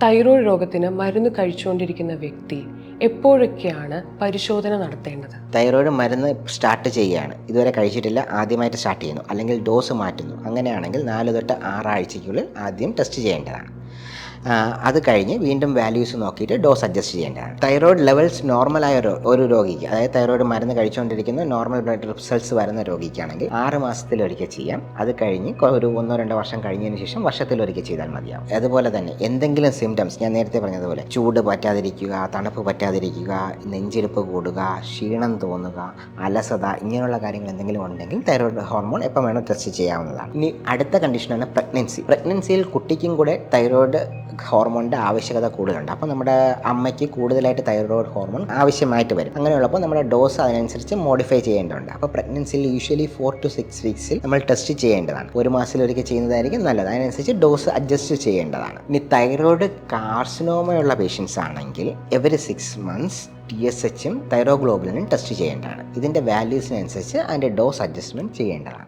Thyroid രോഗത്തിന് മരുന്ന് കഴിച്ചുകൊണ്ടിരിക്കുന്ന വ്യക്തി എപ്പോഴൊക്കെയാണ് പരിശോധന നടത്തേണ്ടത്? തൈറോയ്ഡ് മരുന്ന് സ്റ്റാർട്ട് ചെയ്യുകയാണ്, ഇതുവരെ കഴിച്ചിട്ടില്ല, ആദ്യമായിട്ട് സ്റ്റാർട്ട് ചെയ്യുന്നു, അല്ലെങ്കിൽ ഡോസ് മാറ്റുന്നു. അങ്ങനെയാണെങ്കിൽ 4 തൊട്ട് 6 ആഴ്ചയ്ക്കുള്ളിൽ ആദ്യം ടെസ്റ്റ് ചെയ്യേണ്ടതാണ്. അത് കഴിഞ്ഞ് വീണ്ടും വാല്യൂസ് നോക്കിയിട്ട് ഡോസ് അഡ്ജസ്റ്റ് ചെയ്യേണ്ടതാണ്. തൈറോയ്ഡ് ലെവൽസ് നോർമലായ ഒരു രോഗിക്ക്, അതായത് തൈറോയ്ഡ് മരുന്ന് കഴിച്ചുകൊണ്ടിരിക്കുന്ന നോർമൽ ബ്ലഡ് റിസൾട്ട്സ് വരുന്ന രോഗിക്കാണെങ്കിൽ 6 മാസത്തിലൊരിക്കൽ ചെയ്യാം. അത് കഴിഞ്ഞ് ഒരു 1-2 വർഷം കഴിഞ്ഞതിന് ശേഷം വർഷത്തിലൊരിക്കൽ ചെയ്താൽ മതിയാവും. അതുപോലെ തന്നെ എന്തെങ്കിലും സിംറ്റംസ്, ഞാൻ നേരത്തെ പറഞ്ഞതുപോലെ ചൂട് പറ്റാതിരിക്കുക, തണുപ്പ് പറ്റാതിരിക്കുക, നെഞ്ചിരിപ്പ് കൂടുക, ക്ഷീണം തോന്നുക, അലസത, ഇങ്ങനെയുള്ള കാര്യങ്ങൾ എന്തെങ്കിലും ഉണ്ടെങ്കിൽ തൈറോയ്ഡ് ഹോർമോൺ എപ്പോൾ വേണം ടെസ്റ്റ് ചെയ്യാവുന്നതാണ്. ഇനി അടുത്ത കണ്ടീഷനാണ് പ്രഗ്നൻസി. പ്രഗ്നൻസിയിൽ കുട്ടിക്കും കൂടെ തൈറോയ്ഡ് ഹോർമോണിൻ്റെ ആവശ്യകത കൂടുതലുണ്ട്. അപ്പോൾ നമ്മുടെ അമ്മയ്ക്ക് കൂടുതലായിട്ട് തൈറോയ്ഡ് ഹോർമോൺ ആവശ്യമായിട്ട് വരും. അങ്ങനെയുള്ളപ്പോൾ നമ്മുടെ ഡോസ് അതിനനുസരിച്ച് മോഡിഫൈ ചെയ്യേണ്ടതുണ്ട്. അപ്പോൾ പ്രഗ്നൻസിയിൽ യൂഷ്വലി 4 to 6 വീക്സിൽ നമ്മൾ ടെസ്റ്റ് ചെയ്യേണ്ടതാണ്. 1 മാസത്തിലൊരിക്കൽ ചെയ്യുന്നതായിരിക്കും നല്ലത്. അതിനനുസരിച്ച് ഡോസ് അഡ്ജസ്റ്റ് ചെയ്യേണ്ടതാണ്. ഇനി തൈറോയ്ഡ് കാർസിനോമയുള്ള പേഷ്യൻസ് ആണെങ്കിൽ എവറി 6 months TSHും തൈറോഗ്ലോബുലിനും ടെസ്റ്റ് ചെയ്യേണ്ടതാണ്. ഇതിൻ്റെ വാല്യൂസിനനുസരിച്ച് അതിൻ്റെ ഡോസ് അഡ്ജസ്റ്റ്മെൻറ്റ് ചെയ്യേണ്ടതാണ്.